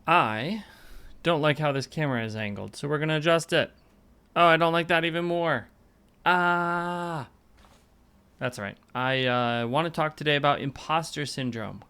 I don't like how this camera is angled, so we're going to adjust it. Oh, I don't like that even more. Ah. That's right. I want to talk today about imposter syndrome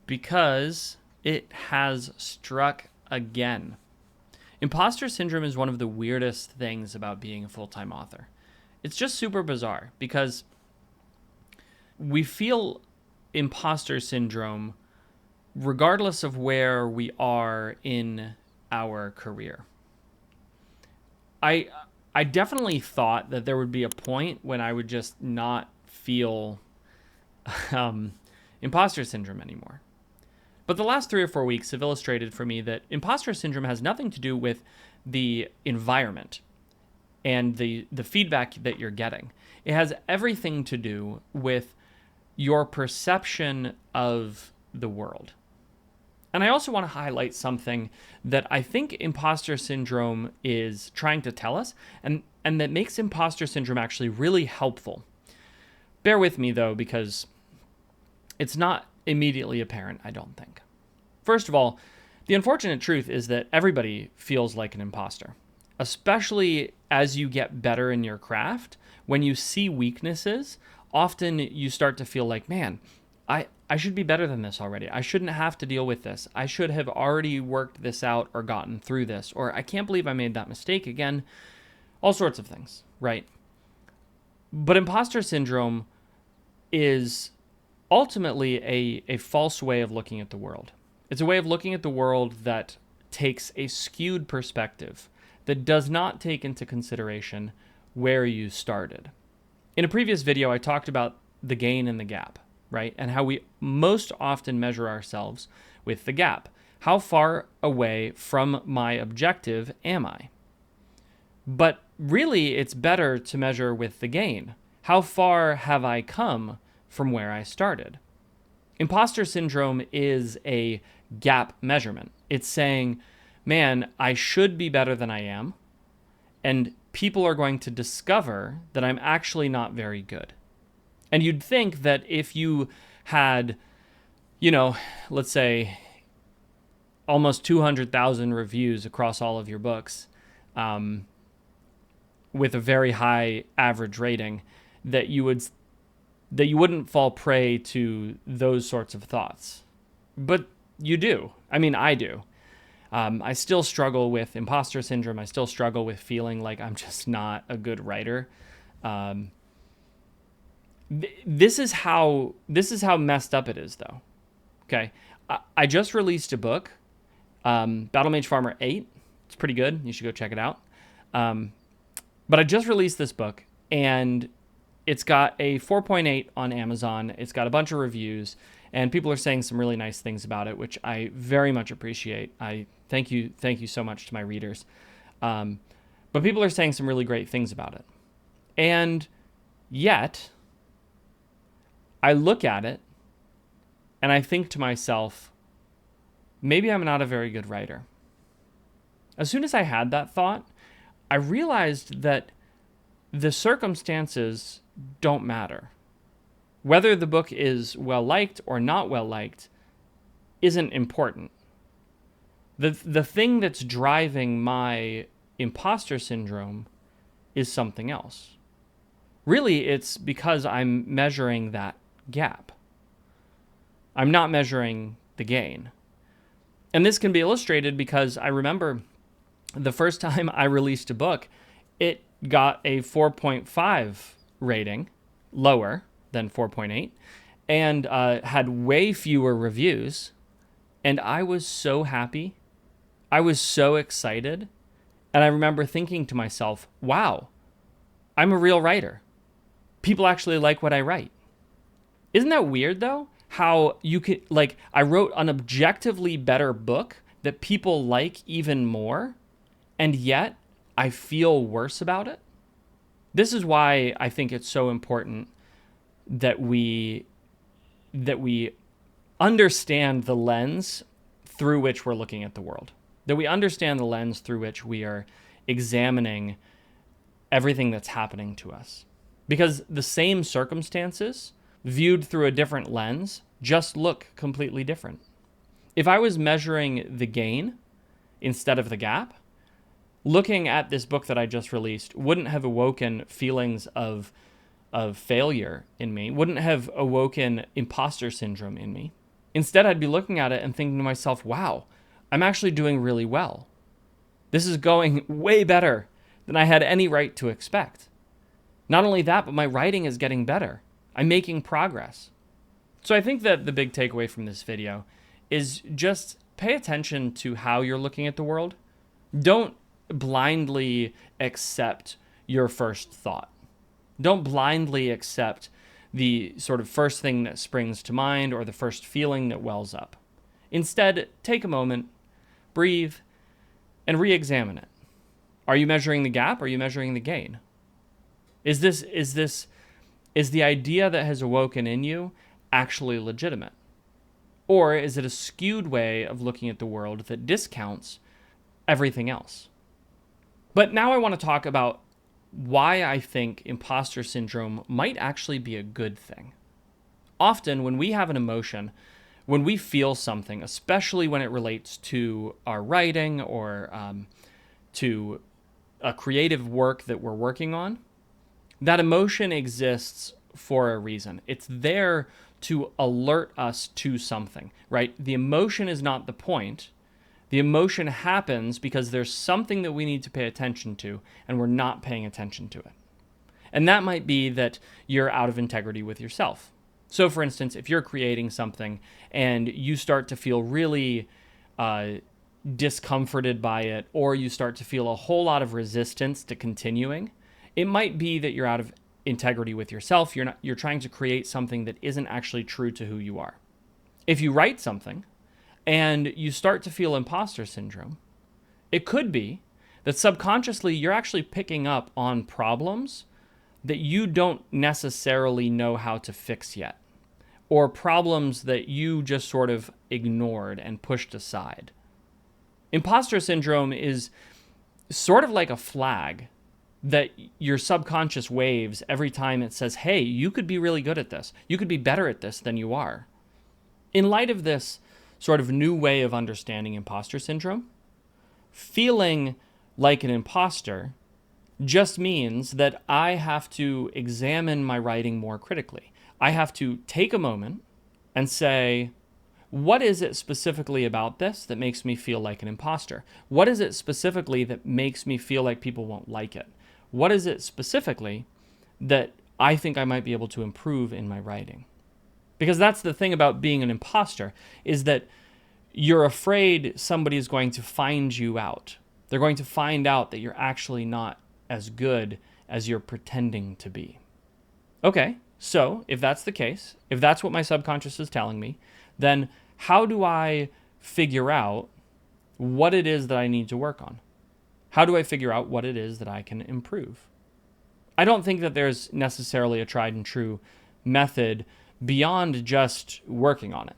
because it has struck again. Imposter syndrome is one of the weirdest things about being a full-time author. It's just super bizarre because we feel imposter syndrome regardless of where we are in our career. I I definitely thought that there would be a point when I would just not feel um, imposter syndrome anymore. But the last 3 or 4 weeks have illustrated for me that imposter syndrome has nothing to do with the environment and the feedback that you're getting. It has everything to do with your perception of the world. And I also want to highlight something that I think imposter syndrome is trying to tell us, and that makes imposter syndrome actually really helpful. Bear with me, though, because it's not immediately apparent, I don't think. First of all, the unfortunate truth is that everybody feels like an imposter, especially as you get better in your craft. When you see weaknesses, often you start to feel like, man, I should be better than this already. I shouldn't have to deal with this. I should have already worked this out or gotten through this. Or I can't believe I made that mistake again. All sorts of things, right? But imposter syndrome is ultimately a false way of looking at the world. It's a way of looking at the world that takes a skewed perspective, that does not take into consideration where you started. In a previous video, I talked about the gain and the gap, right? And how we most often measure ourselves with the gap. How far away from my objective am I? But really, it's better to measure with the gain. How far have I come from where I started? Imposter syndrome is a gap measurement. It's saying, man, I should be better than I am, and people are going to discover that I'm actually not very good. And you'd think that if you had, let's say almost 200,000 reviews across all of your books, with a very high average rating, that you wouldn't fall prey to those sorts of thoughts. But you do. I mean, I do. I still struggle with imposter syndrome. I still struggle with feeling like I'm just not a good writer. This is how messed up it is, though. Okay, I just released a book, Battle Mage Farmer 8. It's pretty good. You should go check it out. But I just released this book, and it's got a 4.8 on Amazon. It's got a bunch of reviews, and people are saying some really nice things about it, which I very much appreciate. I thank you so much to my readers. But people are saying some really great things about it. And yet, I look at it, and I think to myself, maybe I'm not a very good writer. As soon as I had that thought, I realized that the circumstances don't matter. Whether the book is well-liked or not well-liked isn't important. The thing that's driving my imposter syndrome is something else. Really, it's because I'm measuring that gap. I'm not measuring the gain. And this can be illustrated because I remember the first time I released a book, it got a 4.5 rating, lower than 4.8, and had way fewer reviews. And I was so happy. I was so excited. And I remember thinking to myself, wow, I'm a real writer. People actually like what I write. Isn't that weird, though? How you could, I wrote an objectively better book that people like even more, and yet I feel worse about it. This is why I think it's so important that we understand the lens through which we're looking at the world. That we understand the lens through which we are examining everything that's happening to us. Because the same circumstances, viewed through a different lens, just look completely different. If I was measuring the gain instead of the gap, looking at this book that I just released wouldn't have awoken feelings of failure in me, wouldn't have awoken imposter syndrome in me. Instead, I'd be looking at it and thinking to myself, wow, I'm actually doing really well. This is going way better than I had any right to expect. Not only that, but my writing is getting better. I'm making progress. So I think that the big takeaway from this video is just pay attention to how you're looking at the world. Don't blindly accept your first thought. Don't blindly accept the sort of first thing that springs to mind or the first feeling that wells up. Instead, take a moment, breathe, and re-examine it. Are you measuring the gap? Or are you measuring the gain? Is the idea that has awoken in you actually legitimate? Or is it a skewed way of looking at the world that discounts everything else? But now I want to talk about why I think imposter syndrome might actually be a good thing. Often when we have an emotion, when we feel something, especially when it relates to our writing or to a creative work that we're working on, that emotion exists for a reason. It's there to alert us to something, right? The emotion is not the point. The emotion happens because there's something that we need to pay attention to, and we're not paying attention to it. And that might be that you're out of integrity with yourself. So for instance, if you're creating something and you start to feel really discomforted by it, or you start to feel a whole lot of resistance to continuing, it might be that you're out of integrity with yourself. You're trying to create something that isn't actually true to who you are. If you write something and you start to feel imposter syndrome, it could be that subconsciously you're actually picking up on problems that you don't necessarily know how to fix yet, or problems that you just sort of ignored and pushed aside. Imposter syndrome is sort of like a flag that your subconscious waves every time it says, hey, you could be really good at this. You could be better at this than you are. In light of this sort of new way of understanding imposter syndrome, feeling like an imposter just means that I have to examine my writing more critically. I have to take a moment and say, what is it specifically about this that makes me feel like an imposter? What is it specifically that makes me feel like people won't like it? What is it specifically that I think I might be able to improve in my writing? Because that's the thing about being an imposter, is that you're afraid somebody is going to find you out. They're going to find out that you're actually not as good as you're pretending to be. Okay, so if that's the case, if that's what my subconscious is telling me, then how do I figure out what it is that I need to work on? How do I figure out what it is that I can improve? I don't think that there's necessarily a tried and true method beyond just working on it,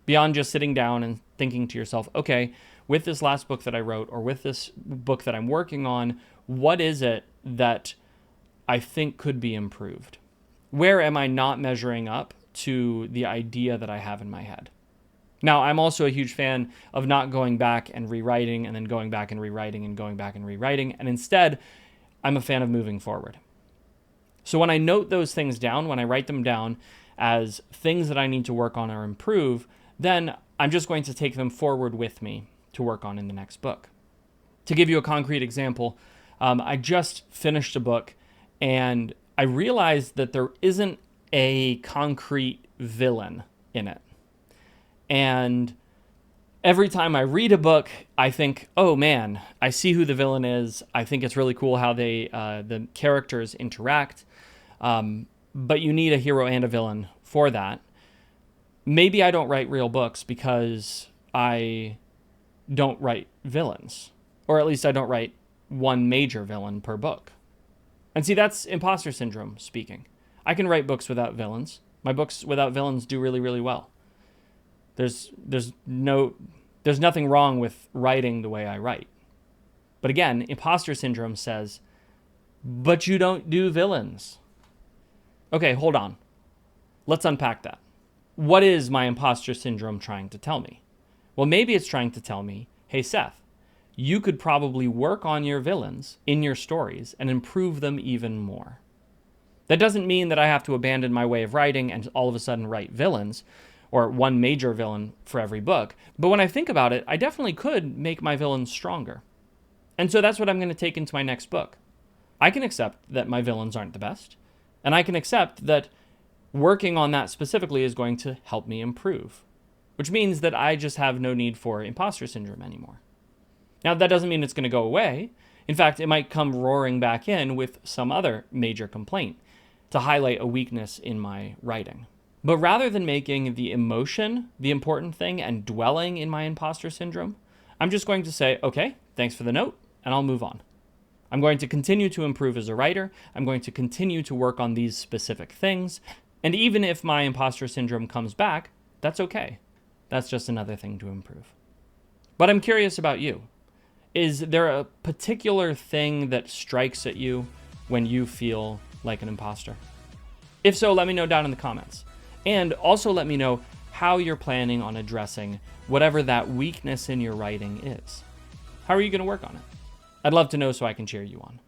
beyond just sitting down and thinking to yourself, okay, with this last book that I wrote or with this book that I'm working on, what is it that I think could be improved? Where am I not measuring up to the idea that I have in my head? Now, I'm also a huge fan of not going back and rewriting and then going back and rewriting and going back and rewriting. And instead, I'm a fan of moving forward. So when I note those things down, when I write them down as things that I need to work on or improve, then I'm just going to take them forward with me to work on in the next book. To give you a concrete example, I just finished a book and I realized that there isn't a concrete villain in it. And every time I read a book, I think, oh man, I see who the villain is. I think it's really cool how the characters interact. But you need a hero and a villain for that. Maybe I don't write real books because I don't write villains. Or at least I don't write one major villain per book. And see, that's imposter syndrome speaking. I can write books without villains. My books without villains do really, really well. There's nothing wrong with writing the way I write. But again, imposter syndrome says, but you don't do villains. Okay, hold on. Let's unpack that. What is my imposter syndrome trying to tell me? Well, maybe it's trying to tell me, hey, Seth, you could probably work on your villains in your stories and improve them even more. That doesn't mean that I have to abandon my way of writing and all of a sudden write villains, or one major villain for every book. But when I think about it, I definitely could make my villains stronger. And so that's what I'm going to take into my next book. I can accept that my villains aren't the best, and I can accept that working on that specifically is going to help me improve, which means that I just have no need for imposter syndrome anymore. Now, that doesn't mean it's going to go away. In fact, it might come roaring back in with some other major complaint to highlight a weakness in my writing. But rather than making the emotion the important thing and dwelling in my imposter syndrome, I'm just going to say, okay, thanks for the note, and I'll move on. I'm going to continue to improve as a writer. I'm going to continue to work on these specific things. And even if my imposter syndrome comes back, that's okay. That's just another thing to improve. But I'm curious about you. Is there a particular thing that strikes at you when you feel like an imposter? If so, let me know down in the comments. And also let me know how you're planning on addressing whatever that weakness in your writing is. How are you going to work on it? I'd love to know so I can cheer you on.